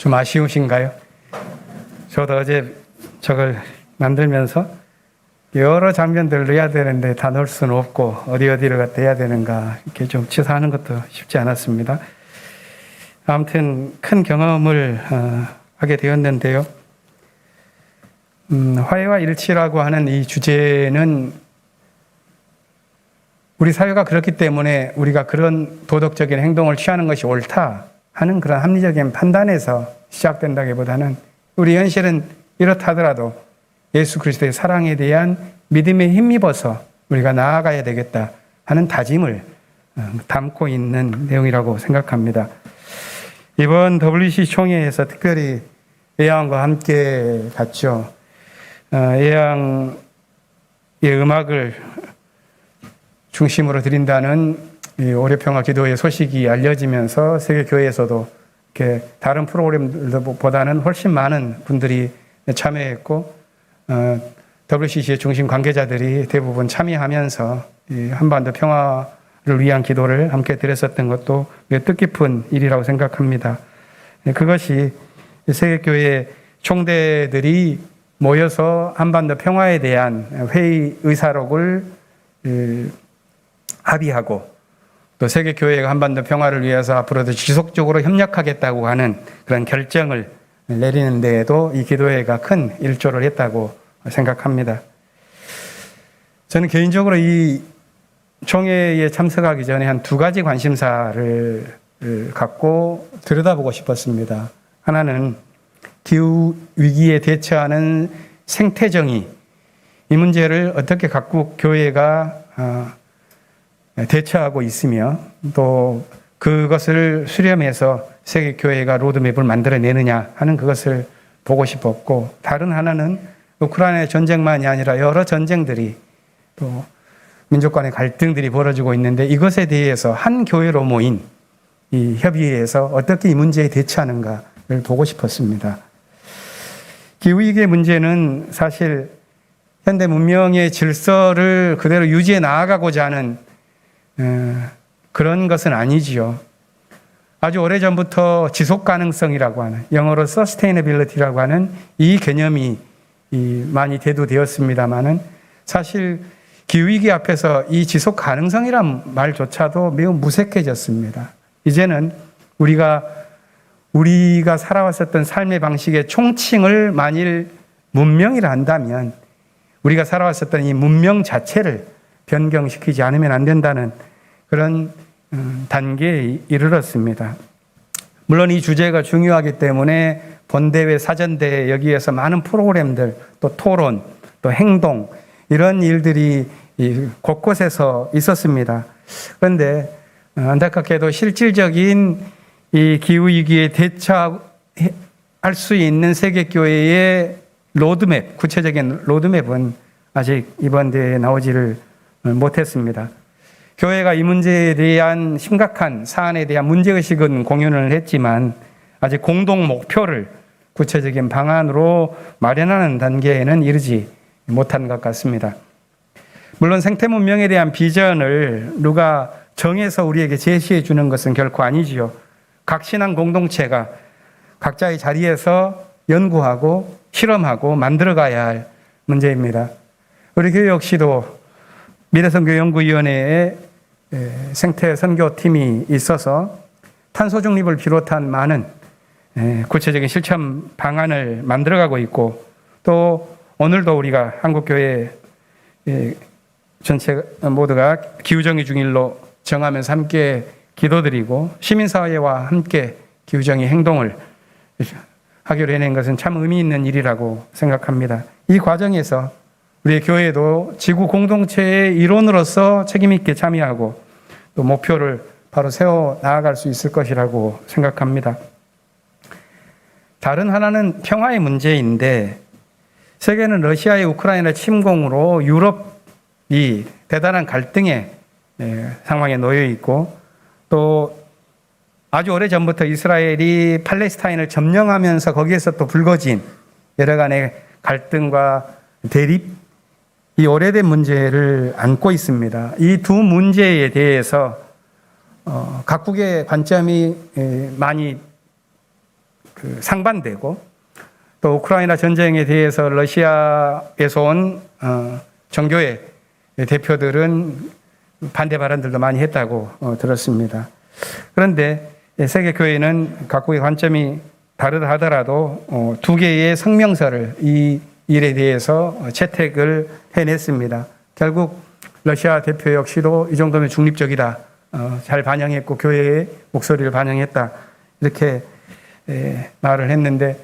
좀 아쉬우신가요? 저도 어제 저걸 만들면서 여러 장면들을 넣어야 되는데 다 넣을 수는 없고 어디를 갖다 해야 되는가 이렇게 좀 치사하는 것도 쉽지 않았습니다. 아무튼 큰 경험을 하게 되었는데요. 화해와 일치라고 하는 이 주제는 우리 사회가 그렇기 때문에 우리가 그런 도덕적인 행동을 취하는 것이 옳다 하는 그런 합리적인 판단에서 시작된다기보다는 우리 현실은 이렇다 하더라도 예수 그리스도의 사랑에 대한 믿음에 힘입어서 우리가 나아가야 되겠다 하는 다짐을 담고 있는 내용이라고 생각합니다. 이번 WC 총회에서 특별히 예양과 함께 갔죠. 예양의 음악을 중심으로 드린다는 오래평화 기도회 소식이 알려지면서 세계교회에서도 이렇게 다른 프로그램들보다는 훨씬 많은 분들이 참여했고 WCC의 중심 관계자들이 대부분 참여하면서 한반도 평화를 위한 기도를 함께 드렸었던 것도 뜻깊은 일이라고 생각합니다. 그것이 세계교회 총대들이 모여서 한반도 평화에 대한 회의 의사록을 합의하고 또 세계교회가 한반도 평화를 위해서 앞으로도 지속적으로 협력하겠다고 하는 그런 결정을 내리는 데에도 이 기도회가 큰 일조를 했다고 생각합니다. 저는 개인적으로 이 총회에 참석하기 전에 한 두 가지 관심사를 갖고 들여다보고 싶었습니다. 하나는 기후 위기에 대처하는 생태정의, 이 문제를 어떻게 각국 교회가 대처하고 있으며 또 그것을 수렴해서 세계교회가 로드맵을 만들어내느냐 하는 그것을 보고 싶었고, 다른 하나는 우크라이나 전쟁만이 아니라 여러 전쟁들이 또 민족 간의 갈등들이 벌어지고 있는데 이것에 대해서 한 교회로 모인 이 협의회에서 어떻게 이 문제에 대처하는가를 보고 싶었습니다. 기후위기의 문제는 사실 현대 문명의 질서를 그대로 유지해 나아가고자 하는 그런 것은 아니지요. 아주 오래전부터 지속가능성이라고 하는, 영어로 sustainability라고 하는 이 개념이 많이 대두되었습니다마는 사실 기후위기 앞에서 이 지속가능성이란 말조차도 매우 무색해졌습니다. 이제는 우리가 살아왔었던 삶의 방식의 총칭을 만일 문명이라 한다면 우리가 살아왔었던 이 문명 자체를 변경시키지 않으면 안 된다는 그런 단계에 이르렀습니다. 물론 이 주제가 중요하기 때문에 본대회, 사전대회, 여기에서 많은 프로그램들, 또 토론, 또 행동, 이런 일들이 곳곳에서 있었습니다. 그런데 안타깝게도 실질적인 이 기후위기에 대처할 수 있는 세계교회의 로드맵, 구체적인 로드맵은 아직 이번 대회에 나오지를 못했습니다. 교회가 이 문제에 대한 심각한 사안에 대한 문제의식은 공유를 했지만 아직 공동 목표를 구체적인 방안으로 마련하는 단계에는 이르지 못한 것 같습니다. 물론 생태 문명에 대한 비전을 누가 정해서 우리에게 제시해 주는 것은 결코 아니지요. 각 신앙 공동체가 각자의 자리에서 연구하고 실험하고 만들어가야 할 문제입니다. 우리 교회 역시도 미래선교연구위원회에 생태 선교팀이 있어서 탄소 중립을 비롯한 많은 구체적인 실천 방안을 만들어가고 있고, 또 오늘도 우리가 한국교회 전체 모두가 기후정의 중일로 정하면서 함께 기도드리고 시민사회와 함께 기후정의 행동을 하기로 해낸 것은 참 의미 있는 일이라고 생각합니다. 이 과정에서 우리의 교회도 지구 공동체의 일원으로서 책임있게 참여하고 또 목표를 바로 세워 나아갈 수 있을 것이라고 생각합니다. 다른 하나는 평화의 문제인데, 세계는 러시아의 우크라이나 침공으로 유럽이 대단한 갈등의 상황에 놓여 있고, 또 아주 오래전부터 이스라엘이 팔레스타인을 점령하면서 거기에서 또 불거진 여러 간의 갈등과 대립, 이 오래된 문제를 안고 있습니다. 이 두 문제에 대해서 각국의 관점이 많이 상반되고 또 우크라이나 전쟁에 대해서 러시아에서 온 정교회 대표들은 반대 발언들도 많이 했다고 들었습니다. 그런데 세계교회는 각국의 관점이 다르다 하더라도 두 개의 성명서를 이 일에 대해서 채택을 해냈습니다. 결국 러시아 대표 역시도 이 정도면 중립적이다, 잘 반영했고 교회의 목소리를 반영했다, 이렇게 말을 했는데,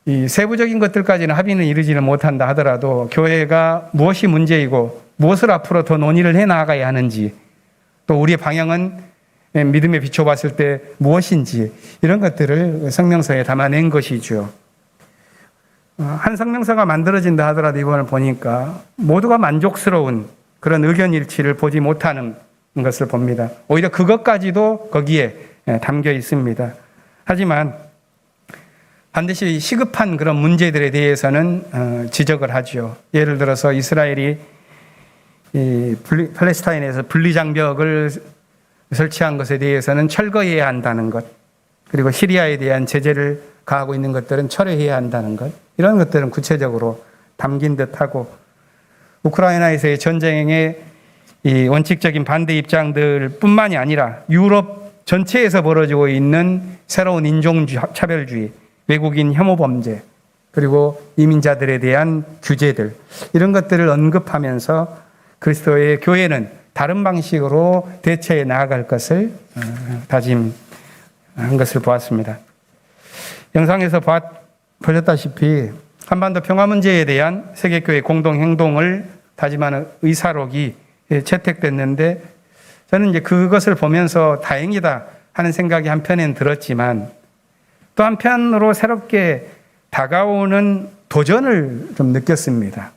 이 세부적인 것들까지는 합의는 이르지는 못한다 하더라도 교회가 무엇이 문제이고 무엇을 앞으로 더 논의를 해나가야 하는지, 또 우리의 방향은 믿음에 비춰봤을 때 무엇인지, 이런 것들을 성명서에 담아낸 것이죠. 한 성명서가 만들어진다 하더라도 이번을 보니까 모두가 만족스러운 그런 의견 일치를 보지 못하는 것을 봅니다. 오히려 그것까지도 거기에 담겨 있습니다. 하지만 반드시 시급한 그런 문제들에 대해서는 지적을 하죠. 예를 들어서 이스라엘이 팔레스타인에서 분리장벽을 설치한 것에 대해서는 철거해야 한다는 것, 그리고 시리아에 대한 제재를 가하고 있는 것들은 철회해야 한다는 것, 이런 것들은 구체적으로 담긴 듯하고, 우크라이나에서의 전쟁의 이 원칙적인 반대 입장들 뿐만이 아니라 유럽 전체에서 벌어지고 있는 새로운 인종차별주의, 외국인 혐오 범죄, 그리고 이민자들에 대한 규제들, 이런 것들을 언급하면서 그리스도의 교회는 다른 방식으로 대처해 나아갈 것을 다짐한 것을 보았습니다. 영상에서 보셨다시피 한반도 평화 문제에 대한 세계교회 공동행동을 다짐하는 의사록이 채택됐는데, 저는 이제 그것을 보면서 다행이다 하는 생각이 한편엔 들었지만, 또 한편으로 새롭게 다가오는 도전을 좀 느꼈습니다.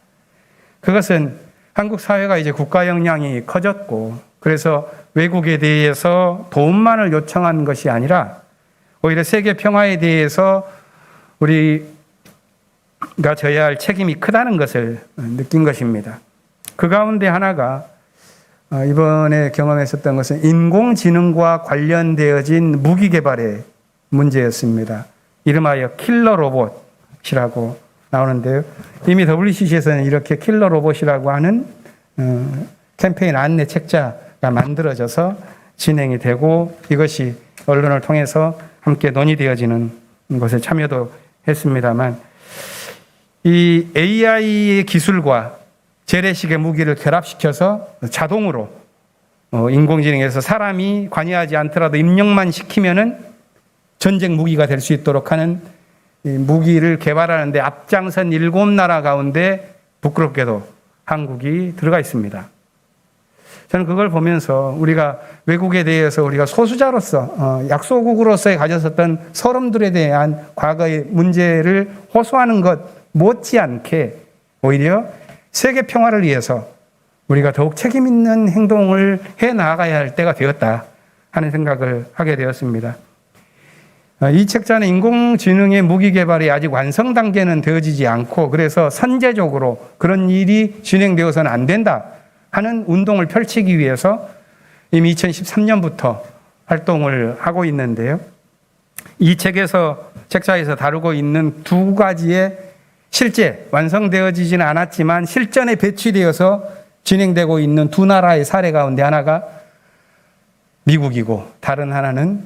그것은 한국 사회가 이제 국가 역량이 커졌고, 그래서 외국에 대해서 도움만을 요청하는 것이 아니라 오히려 세계 평화에 대해서 우리가 져야 할 책임이 크다는 것을 느낀 것입니다. 그 가운데 하나가 이번에 경험했었던 것은 인공지능과 관련되어진 무기 개발의 문제였습니다. 이름하여 킬러 로봇이라고 나오는데요. 이미 WCC에서는 이렇게 킬러 로봇이라고 하는 캠페인 안내 책자가 만들어져서 진행이 되고, 이것이 언론을 통해서 함께 논의되어지는 것에 참여도 했습니다만, 이 AI의 기술과 재래식의 무기를 결합시켜서 자동으로 인공지능에서 사람이 관여하지 않더라도 입력만 시키면은 전쟁 무기가 될 수 있도록 하는 이 무기를 개발하는데 앞장선 7나라 가운데 부끄럽게도 한국이 들어가 있습니다. 저는 그걸 보면서 우리가 외국에 대해서 우리가 소수자로서 약소국으로서의 가졌었던 서름들에 대한 과거의 문제를 호소하는 것 못지않게 오히려 세계 평화를 위해서 우리가 더욱 책임 있는 행동을 해 나가야 할 때가 되었다 하는 생각을 하게 되었습니다. 이 책자는 인공지능의 무기 개발이 아직 완성 단계는 되어지지 않고, 그래서 선제적으로 그런 일이 진행되어서는 안 된다 하는 운동을 펼치기 위해서 이미 2013년부터 활동을 하고 있는데요. 이 책자에서 다루고 있는 두 가지의 실제 완성되어지지는 않았지만 실전에 배치되어서 진행되고 있는 두 나라의 사례 가운데 하나가 미국이고 다른 하나는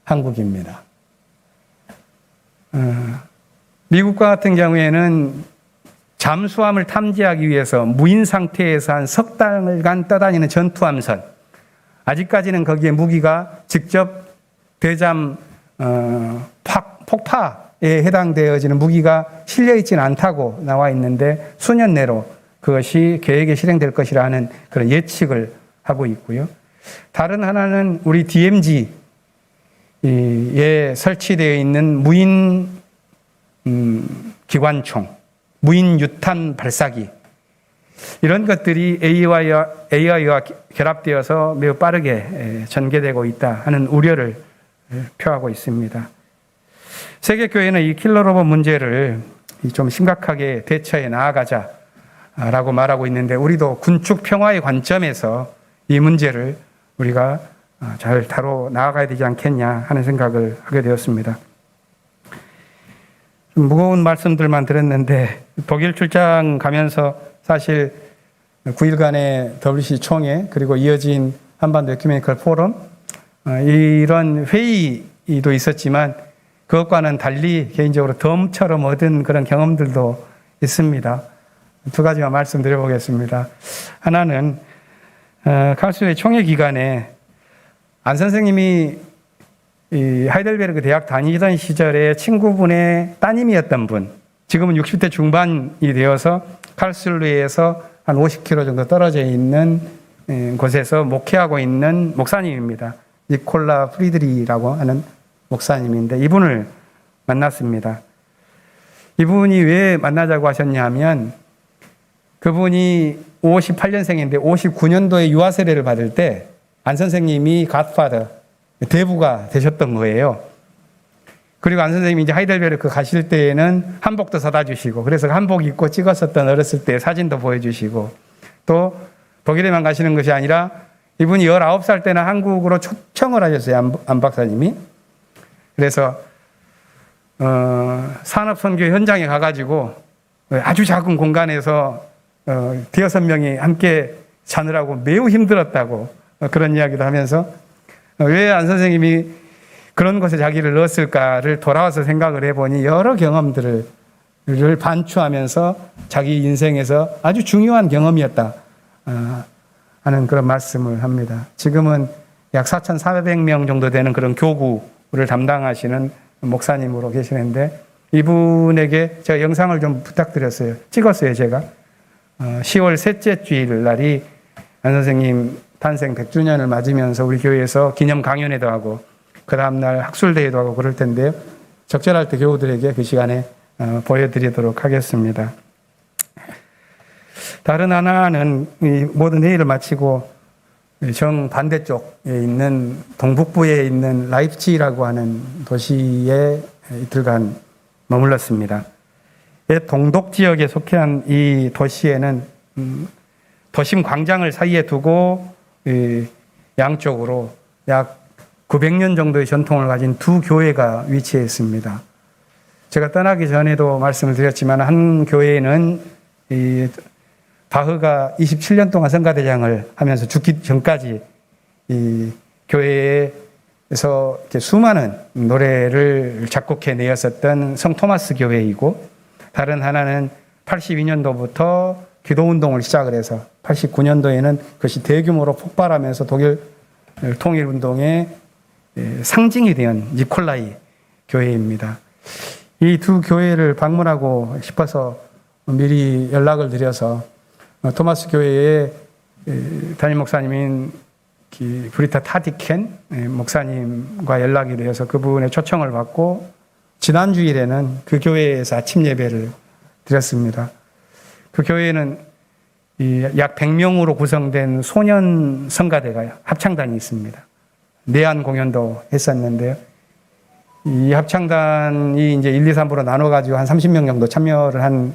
한국입니다. 미국과 같은 경우에는 잠수함을 탐지하기 위해서 무인 상태에서 한 석 달간 떠다니는 전투함선, 아직까지는 거기에 무기가 직접 대잠 폭파에 해당되어지는 무기가 실려 있지는 않다고 나와 있는데, 수년 내로 그것이 계획에 실행될 것이라 하는 그런 예측을 하고 있고요. 다른 하나는 우리 DMZ에 설치되어 있는 무인 기관총, 무인 유탄 발사기, 이런 것들이 AI와 결합되어서 매우 빠르게 전개되고 있다 하는 우려를 표하고 있습니다. 세계교회는 이 킬러로봇 문제를 좀 심각하게 대처해 나아가자라고 말하고 있는데, 우리도 군축 평화의 관점에서 이 문제를 우리가 잘 다뤄 나아가야 되지 않겠냐 하는 생각을 하게 되었습니다. 좀 무거운 말씀들만 들었는데 독일 출장 가면서 사실 9일간의 WC 총회 그리고 이어진 한반도 에큐메니컬 포럼 이런 회의도 있었지만 그것과는 달리 개인적으로 덤처럼 얻은 그런 경험들도 있습니다. 두 가지만 말씀드려 보겠습니다. 하나는 칼스웨이 총회 기간에 안 선생님이 이 하이델베르크 대학 다니던 시절에 친구분의 따님이었던 분, 지금은 60대 중반이 되어서 칼스루에서 한 50km 정도 떨어져 있는 곳에서 목회하고 있는 목사님입니다. 니콜라 프리드리라고 하는 목사님인데 이분을 만났습니다. 이분이 왜 만나자고 하셨냐면 그분이 58년생인데 59년도에 유아 세례를 받을 때 안 선생님이 갓파더, 대부가 되셨던 거예요. 그리고 안 선생님이 이제 하이델베르크 가실 때에는 한복도 사다 주시고 그래서 한복 입고 찍었었던 어렸을 때 사진도 보여주시고 또 독일에만 가시는 것이 아니라 이분이 19살 때는 한국으로 초청을 하셨어요. 안 박사님이. 그래서 산업선교 현장에 가가지고 아주 작은 공간에서 5명이 함께 자느라고 매우 힘들었다고 그런 이야기도 하면서 왜 안 선생님이 그런 곳에 자기를 넣었을까를 돌아와서 생각을 해보니 여러 경험들을 반추하면서 자기 인생에서 아주 중요한 경험이었다 하는 그런 말씀을 합니다. 지금은 약 4,400명 정도 되는 그런 교구를 담당하시는 목사님으로 계시는데 이분에게 제가 영상을 좀 부탁드렸어요. 찍었어요, 제가. 10월 셋째 주일 날이 안 선생님 탄생 100주년을 맞으면서 우리 교회에서 기념 강연회도 하고 그 다음날 학술대회도 하고 그럴 텐데요. 적절할 때 교우들에게 그 시간에 보여드리도록 하겠습니다. 다른 하나는 이 모든 회의를 마치고 정반대쪽에 있는 동북부에 있는 라이프치히라고 하는 도시에 이틀간 머물렀습니다. 동독 지역에 속한 이 도시에는 도심 광장을 사이에 두고 양쪽으로 약 900년 정도의 전통을 가진 두 교회가 위치해 있습니다. 제가 떠나기 전에도 말씀을 드렸지만 한 교회는 이 바흐가 27년 동안 성가대장을 하면서 죽기 전까지 이 교회에서 수많은 노래를 작곡해 내었었던 성 토마스 교회이고 다른 하나는 82년도부터 기도운동을 시작을 해서 89년도에는 그것이 대규모로 폭발하면서 독일 통일운동의 상징이 된 니콜라이 교회입니다. 이 두 교회를 방문하고 싶어서 미리 연락을 드려서 토마스 교회의 담임 목사님인 브리타 타디켄 목사님과 연락이 되어서 그분의 초청을 받고 지난 주일에는 그 교회에서 아침 예배를 드렸습니다. 그 교회에는 약 100명으로 구성된 소년 성가대가 합창단이 있습니다. 내한 공연도 했었는데요. 이 합창단이 이제 1, 2, 3부로 나눠가지고 한 30명 정도 참여를 한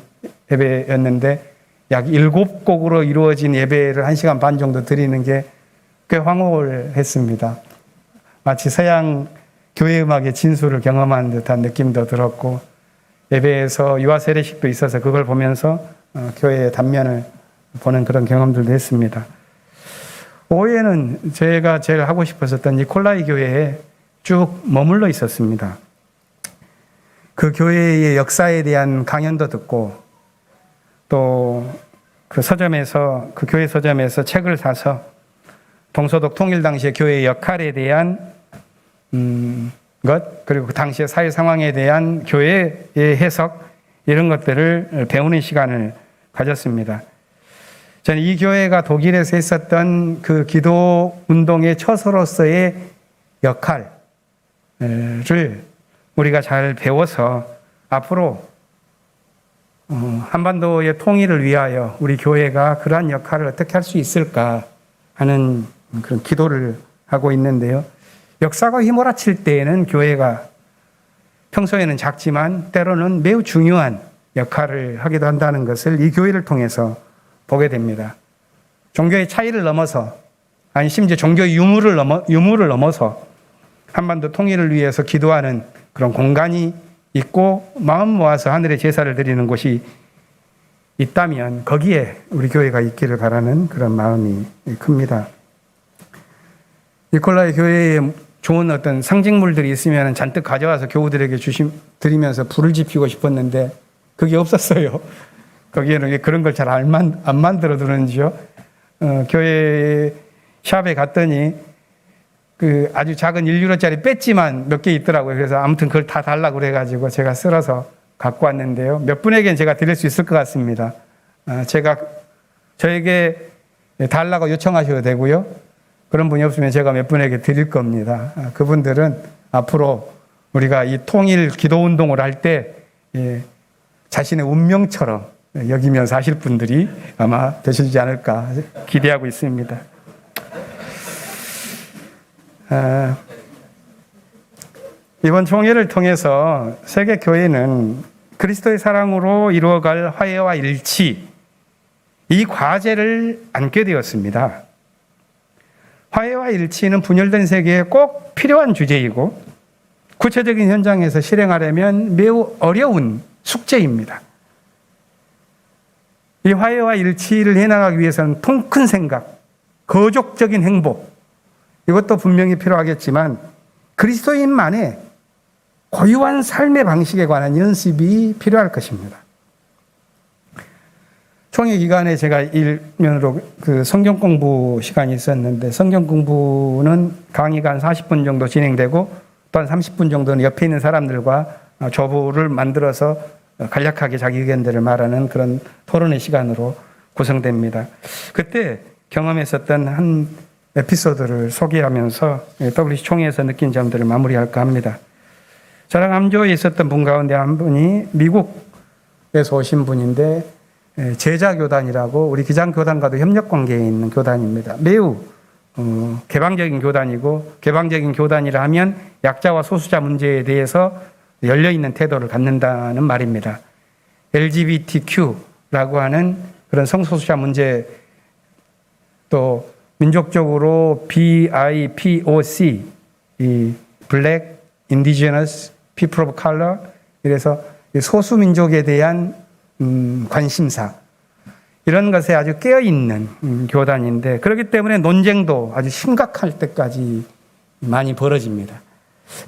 예배였는데 약 7곡으로 이루어진 예배를 1시간 반 정도 드리는 게 꽤 황홀했습니다. 마치 서양 교회 음악의 진수를 경험한 듯한 느낌도 들었고 예배에서 유아 세례식도 있어서 그걸 보면서 교회의 단면을 보는 그런 경험들도 했습니다. 오후에는 제가 제일 하고 싶었었던 니콜라이 교회에 쭉 머물러 있었습니다. 그 교회의 역사에 대한 강연도 듣고 또 그 서점에서 그 교회 서점에서 책을 사서 동서독 통일 당시의 교회의 역할에 대한 것 그리고 그 당시의 사회 상황에 대한 교회의 해석 이런 것들을 배우는 시간을 가졌습니다. 저는 이 교회가 독일에서 했었던 그 기도 운동의 처소로서의 역할을 우리가 잘 배워서 앞으로 한반도의 통일을 위하여 우리 교회가 그러한 역할을 어떻게 할 수 있을까 하는 그런 기도를 하고 있는데요. 역사가 휘몰아칠 때에는 교회가 평소에는 작지만 때로는 매우 중요한 역할을 하기도 한다는 것을 이 교회를 통해서 보게 됩니다. 종교의 차이를 넘어서 아니 심지어 종교의 유무를 넘어서 한반도 통일을 위해서 기도하는 그런 공간이 있고 마음 모아서 하늘의 제사를 드리는 곳이 있다면 거기에 우리 교회가 있기를 바라는 그런 마음이 큽니다. 니콜라이 교회에 좋은 어떤 상징물들이 있으면 잔뜩 가져와서 교우들에게 드리면서 불을 지피고 싶었는데 그게 없었어요. 거기에는 왜 그런 걸 잘 안 만들어 두는지요. 교회 샵에 갔더니 그 아주 작은 1유로짜리 배지만 몇 개 있더라고요. 그래서 아무튼 그걸 다 달라고 그래가지고 제가 쓸어서 갖고 왔는데요. 몇 분에게는 제가 드릴 수 있을 것 같습니다. 저에게 달라고 요청하셔도 되고요. 그런 분이 없으면 제가 몇 분에게 드릴 겁니다. 그분들은 앞으로 우리가 이 통일 기도 운동을 할 때 자신의 운명처럼 여기면서 하실 분들이 아마 되시지 않을까 기대하고 있습니다. 이번 총회를 통해서 세계 교회는 그리스도의 사랑으로 이루어갈 화해와 일치, 이 과제를 안게 되었습니다. 화해와 일치는 분열된 세계에 꼭 필요한 주제이고 구체적인 현장에서 실행하려면 매우 어려운 숙제입니다. 이 화해와 일치를 해나가기 위해서는 통큰 생각, 거족적인 행복, 이것도 분명히 필요하겠지만 그리스도인만의 고유한 삶의 방식에 관한 연습이 필요할 것입니다. 총회 기간에 제가 일면으로 그 성경 공부 시간이 있었는데 성경 공부는 강의가 한 40분 정도 진행되고 또한 30분 정도는 옆에 있는 사람들과 조부를 만들어서 간략하게 자기 의견들을 말하는 그런 토론의 시간으로 구성됩니다. 그때 경험했었던 한 에피소드를 소개하면서 WC 총회에서 느낀 점들을 마무리할까 합니다. 저랑 암조에 있었던 분 가운데 한 분이 미국에서 오신 분인데 제자교단이라고 우리 기장교단과도 협력관계에 있는 교단입니다. 매우 개방적인 교단이고 개방적인 교단이라 하면 약자와 소수자 문제에 대해서 열려있는 태도를 갖는다는 말입니다. LGBTQ라고 하는 그런 성소수자 문제 또 민족적으로 BIPOC, 이 Black, Indigenous, People of Color, 이래서 소수민족에 대한 관심사, 이런 것에 아주 깨어있는 교단인데 그렇기 때문에 논쟁도 아주 심각할 때까지 많이 벌어집니다.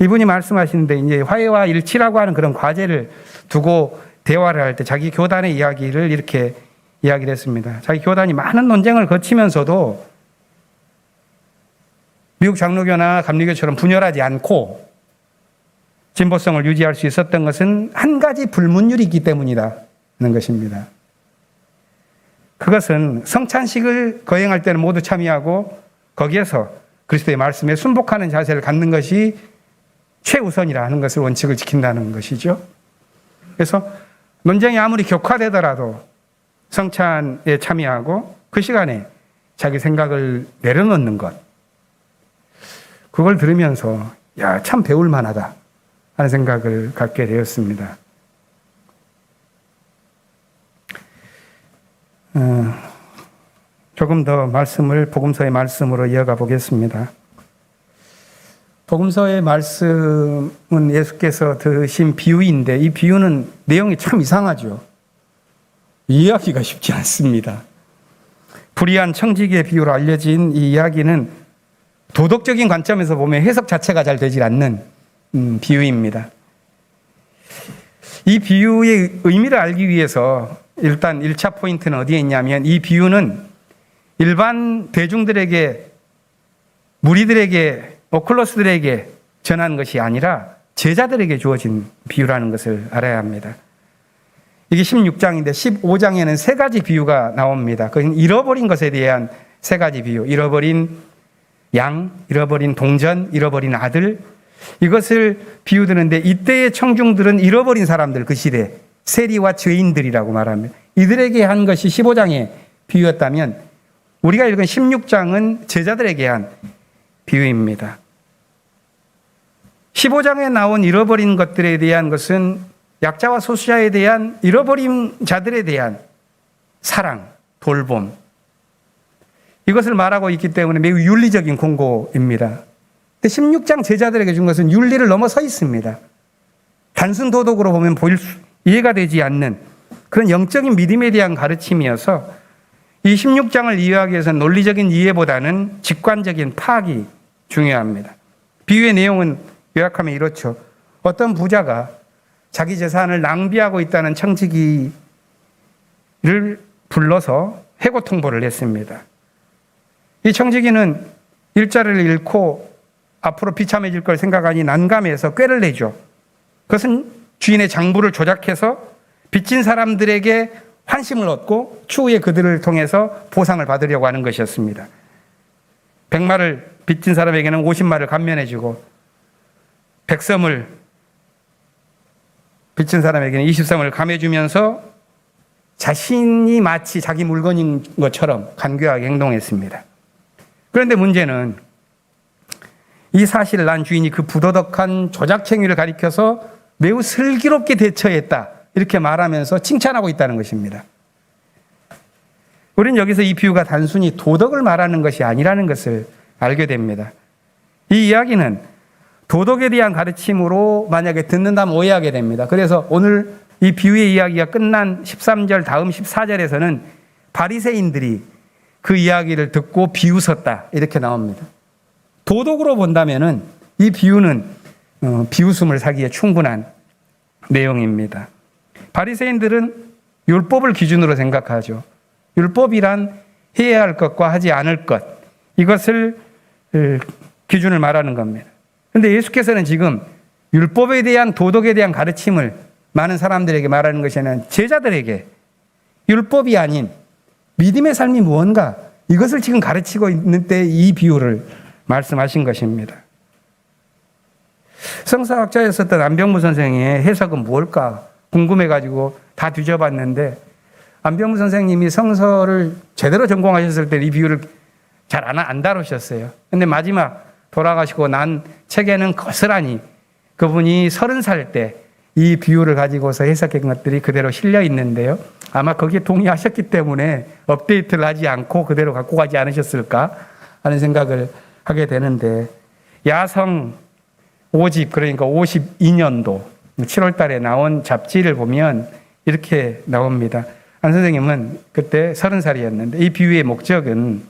이분이 말씀하시는데 이제 화해와 일치라고 하는 그런 과제를 두고 대화를 할 때 자기 교단의 이야기를 이렇게 이야기를 했습니다. 자기 교단이 많은 논쟁을 거치면서도 미국 장로교나 감리교처럼 분열하지 않고 진보성을 유지할 수 있었던 것은 한 가지 불문율이 있기 때문이라는 것입니다. 그것은 성찬식을 거행할 때는 모두 참여하고 거기에서 그리스도의 말씀에 순복하는 자세를 갖는 것이 최우선이라 하는 것을 원칙을 지킨다는 것이죠. 그래서 논쟁이 아무리 격화되더라도 성찬에 참여하고 그 시간에 자기 생각을 내려놓는 것, 그걸 들으면서 야, 참 배울 만하다 하는 생각을 갖게 되었습니다. 조금 더 말씀을 복음서의 말씀으로 이어가 보겠습니다. 복음서의 말씀은 예수께서 드신 비유인데 이 비유는 내용이 참 이상하죠. 이해하기가 쉽지 않습니다. 불의한 청지기의 비유로 알려진 이 이야기는 도덕적인 관점에서 보면 해석 자체가 잘 되질 않는 비유입니다. 이 비유의 의미를 알기 위해서 일단 1차 포인트는 어디에 있냐면 이 비유는 일반 대중들에게, 무리들에게, 오클로스들에게 전한 것이 아니라 제자들에게 주어진 비유라는 것을 알아야 합니다. 이게 16장인데 15장에는 세 가지 비유가 나옵니다. 그건 잃어버린 것에 대한 세 가지 비유. 잃어버린 양, 잃어버린 동전, 잃어버린 아들, 이것을 비유드는데 이때의 청중들은 잃어버린 사람들, 그 시대 세리와 죄인들이라고 말합니다. 이들에게 한 것이 15장의 비유였다면 우리가 읽은 16장은 제자들에게 한 비유입니다. 15장에 나온 잃어버린 것들에 대한 것은 약자와 소수자에 대한 잃어버린 자들에 대한 사랑, 돌봄, 이것을 말하고 있기 때문에 매우 윤리적인 공고입니다. 근데 16장 제자들에게 준 것은 윤리를 넘어서 있습니다. 단순 도덕으로 보면 이해가 되지 않는 그런 영적인 믿음에 대한 가르침이어서 이 16장을 이해하기 위해서는 논리적인 이해보다는 직관적인 파악이 중요합니다. 비유의 내용은 요약하면 이렇죠. 어떤 부자가 자기 재산을 낭비하고 있다는 청지기를 불러서 해고 통보를 했습니다. 이 청지기는 일자리를 잃고 앞으로 비참해질 걸 생각하니 난감해서 꾀를 내죠. 그것은 주인의 장부를 조작해서 빚진 사람들에게 환심을 얻고 추후에 그들을 통해서 보상을 받으려고 하는 것이었습니다. 100마를 빚진 사람에게는 50마를 감면해주고 100섬을 빚진 사람에게는 20섬을 감해주면서 자신이 마치 자기 물건인 것처럼 간교하게 행동했습니다. 그런데 문제는 이 사실을 난 주인이 그 부도덕한 조작행위를 가리켜서 매우 슬기롭게 대처했다 이렇게 말하면서 칭찬하고 있다는 것입니다. 우리는 여기서 이 비유가 단순히 도덕을 말하는 것이 아니라는 것을 알게 됩니다. 이 이야기는 도덕에 대한 가르침으로 만약에 듣는다면 오해하게 됩니다. 그래서 오늘 이 비유의 이야기가 끝난 13절 다음 14절에서는 바리새인들이 그 이야기를 듣고 비웃었다 이렇게 나옵니다. 도덕으로 본다면은 이 비유는 비웃음을 사기에 충분한 내용입니다. 바리새인들은 율법을 기준으로 생각하죠. 율법이란 해야 할 것과 하지 않을 것, 이것을 기준을 말하는 겁니다. 그런데 예수께서는 지금 율법에 대한 도덕에 대한 가르침을 많은 사람들에게 말하는 것이 아니라 제자들에게 율법이 아닌 믿음의 삶이 무언가 이것을 지금 가르치고 있는 때 이 비유를 말씀하신 것입니다. 성서학자였었던 안병무 선생의 해석은 무엇일까 궁금해가지고 다 뒤져봤는데 안병무 선생님이 성서를 제대로 전공하셨을 때 이 비유를 잘 안 다루셨어요. 근데 마지막 돌아가시고 난 책에는 고스란히 그분이 30살 때 이 비유를 가지고서 해석한 것들이 그대로 실려 있는데요. 아마 거기에 동의하셨기 때문에 업데이트를 하지 않고 그대로 갖고 가지 않으셨을까 하는 생각을 하게 되는데 야성 5집 그러니까 52년도 7월 달에 나온 잡지를 보면 이렇게 나옵니다. 안 선생님은 그때 30살이었는데 이 비유의 목적은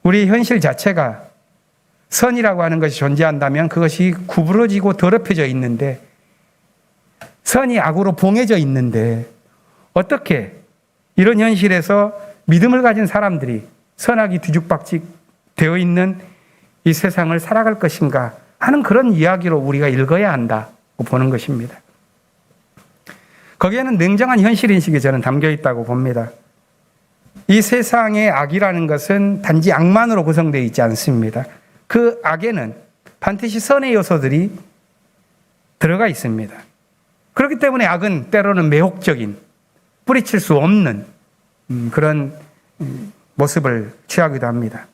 우리 현실 자체가 선이라고 하는 것이 존재한다면 그것이 구부러지고 더럽혀져 있는데 선이 악으로 봉해져 있는데 어떻게 이런 현실에서 믿음을 가진 사람들이 선악이 뒤죽박죽 되어 있는 이 세상을 살아갈 것인가 하는 그런 이야기로 우리가 읽어야 한다고 보는 것입니다. 거기에는 냉정한 현실인식이 저는 담겨 있다고 봅니다. 이 세상의 악이라는 것은 단지 악만으로 구성되어 있지 않습니다. 그 악에는 반드시 선의 요소들이 들어가 있습니다. 그렇기 때문에 악은 때로는 매혹적인, 뿌리칠 수 없는 그런 모습을 취하기도 합니다.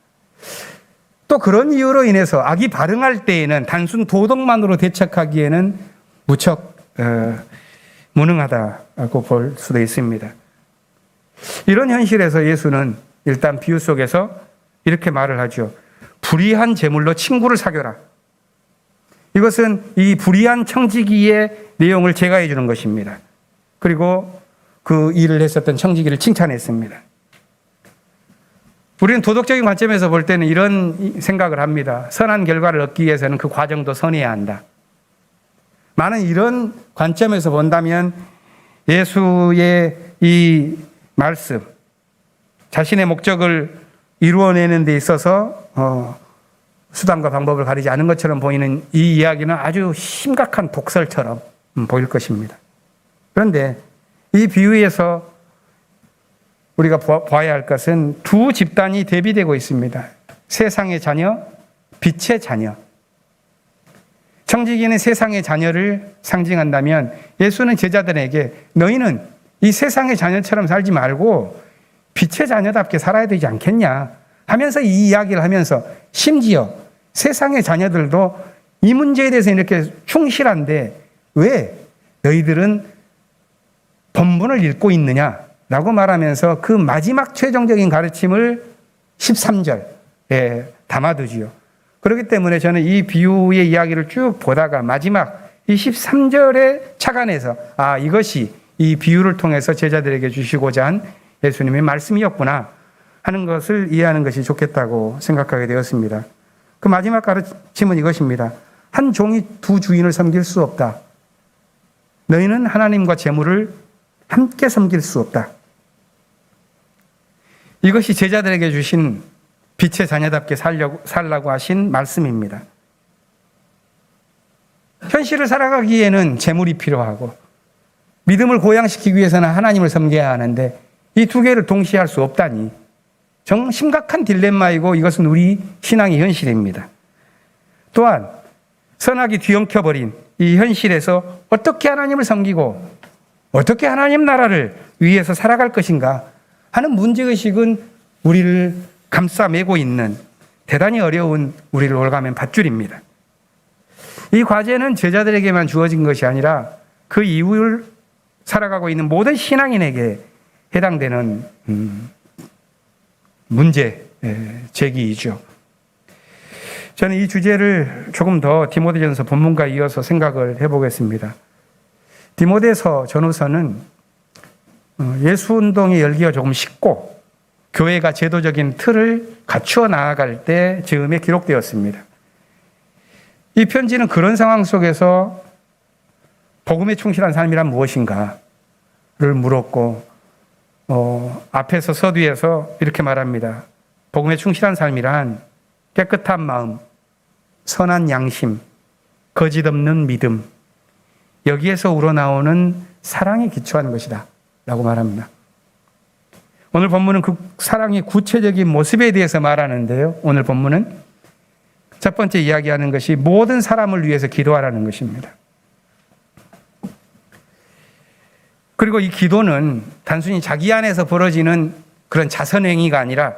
또 그런 이유로 인해서 악이 발흥할 때에는 단순 도덕만으로 대책하기에는 무척 무능하다고 볼 수도 있습니다. 이런 현실에서 예수는 일단 비유 속에서 이렇게 말을 하죠. 불의한 재물로 친구를 사귀어라. 이것은 이 불의한 청지기의 내용을 제가해 주는 것입니다. 그리고 그 일을 했었던 청지기를 칭찬했습니다. 우리는 도덕적인 관점에서 볼 때는 이런 생각을 합니다. 선한 결과를 얻기 위해서는 그 과정도 선해야 한다. 많은 이런 관점에서 본다면 예수의 이 말씀, 자신의 목적을 이루어내는 데 있어서 수단과 방법을 가리지 않은 것처럼 보이는 이 이야기는 아주 심각한 독설처럼 보일 것입니다. 그런데 이 비유에서 우리가 봐야 할 것은 두 집단이 대비되고 있습니다. 세상의 자녀, 빛의 자녀. 청지기는 세상의 자녀를 상징한다면 예수는 제자들에게 너희는 이 세상의 자녀처럼 살지 말고 빛의 자녀답게 살아야 되지 않겠냐 하면서 이 이야기를 하면서 심지어 세상의 자녀들도 이 문제에 대해서 이렇게 충실한데 왜 너희들은 본문을 읽고 있느냐라고 말하면서 그 마지막 최종적인 가르침을 13절에 담아두지요. 그렇기 때문에 저는 이 비유의 이야기를 쭉 보다가 마지막 이 13절에 착안해서 이것이 이 비유를 통해서 제자들에게 주시고자 한 예수님의 말씀이었구나 하는 것을 이해하는 것이 좋겠다고 생각하게 되었습니다. 그 마지막 가르침은 이것입니다. 한 종이 두 주인을 섬길 수 없다. 너희는 하나님과 재물을 함께 섬길 수 없다. 이것이 제자들에게 주신 빛의 자녀답게 살라고 하신 말씀입니다. 현실을 살아가기에는 재물이 필요하고 믿음을 고양시키기 위해서는 하나님을 섬겨야 하는데 이 두 개를 동시에 할 수 없다니 정말 심각한 딜레마이고 이것은 우리 신앙의 현실입니다. 또한 선악이 뒤엉켜버린 이 현실에서 어떻게 하나님을 섬기고 어떻게 하나님 나라를 위해서 살아갈 것인가 하는 문제의식은 우리를 감싸매고 있는 대단히 어려운 우리를 올가맨 밧줄입니다. 이 과제는 제자들에게만 주어진 것이 아니라 그 이후를 살아가고 있는 모든 신앙인에게 해당되는 문제 제기이죠. 저는 이 주제를 조금 더 디모데전서 본문과 이어서 생각을 해보겠습니다. 디모데서 전후서는 예수운동의 열기가 조금 식고 교회가 제도적인 틀을 갖추어 나아갈 때 즈음에 기록되었습니다. 이 편지는 그런 상황 속에서 복음에 충실한 삶이란 무엇인가를 물었고 앞에서 서두에서 이렇게 말합니다. 복음에 충실한 삶이란 깨끗한 마음, 선한 양심, 거짓 없는 믿음, 여기에서 우러나오는 사랑에 기초한 것이다 라고 말합니다. 오늘 본문은 그 사랑의 구체적인 모습에 대해서 말하는데요. 오늘 본문은 첫 번째 이야기하는 것이 모든 사람을 위해서 기도하라는 것입니다. 그리고 이 기도는 단순히 자기 안에서 벌어지는 그런 자선행위가 아니라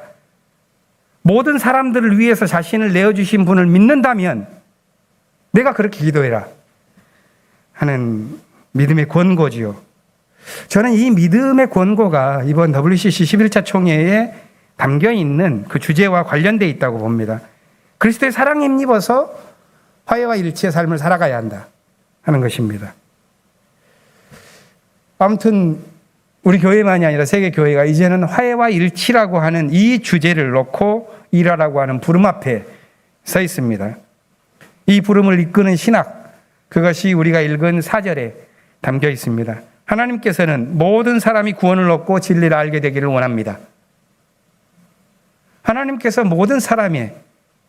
모든 사람들을 위해서 자신을 내어주신 분을 믿는다면 내가 그렇게 기도해라 하는 믿음의 권고지요. 저는 이 믿음의 권고가 이번 WCC 11차 총회에 담겨있는 그 주제와 관련되어 있다고 봅니다. 그리스도의 사랑에 힘입어서 화해와 일치의 삶을 살아가야 한다 하는 것입니다. 아무튼 우리 교회만이 아니라 세계 교회가 이제는 화해와 일치라고 하는 이 주제를 놓고 일하라고 하는 부름 앞에 서 있습니다. 이 부름을 이끄는 신학, 그것이 우리가 읽은 4절에 담겨 있습니다. 하나님께서는 모든 사람이 구원을 얻고 진리를 알게 되기를 원합니다. 하나님께서 모든 사람의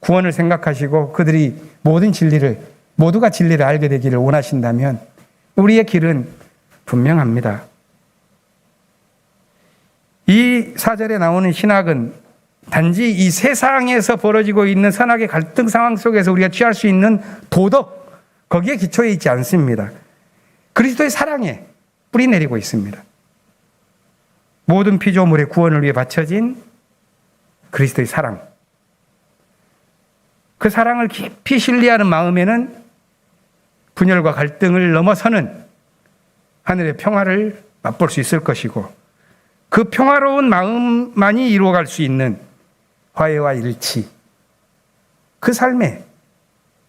구원을 생각하시고 그들이 모두가 진리를 알게 되기를 원하신다면 우리의 길은 분명합니다. 이 4절에 나오는 신학은 단지 이 세상에서 벌어지고 있는 선악의 갈등 상황 속에서 우리가 취할 수 있는 도덕, 거기에 기초해 있지 않습니다. 그리스도의 사랑에 뿌리 내리고 있습니다. 모든 피조물의 구원을 위해 바쳐진 그리스도의 사랑. 그 사랑을 깊이 신뢰하는 마음에는 분열과 갈등을 넘어서는 하늘의 평화를 맛볼 수 있을 것이고 그 평화로운 마음만이 이루어갈 수 있는 화해와 일치, 그 삶에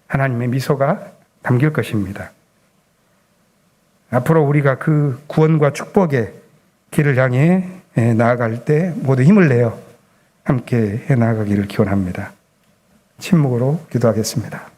하나님의 미소가 담길 것입니다. 앞으로 우리가 그 구원과 축복의 길을 향해 나아갈 때 모두 힘을 내어 함께 해나가기를 기원합니다. 침묵으로 기도하겠습니다.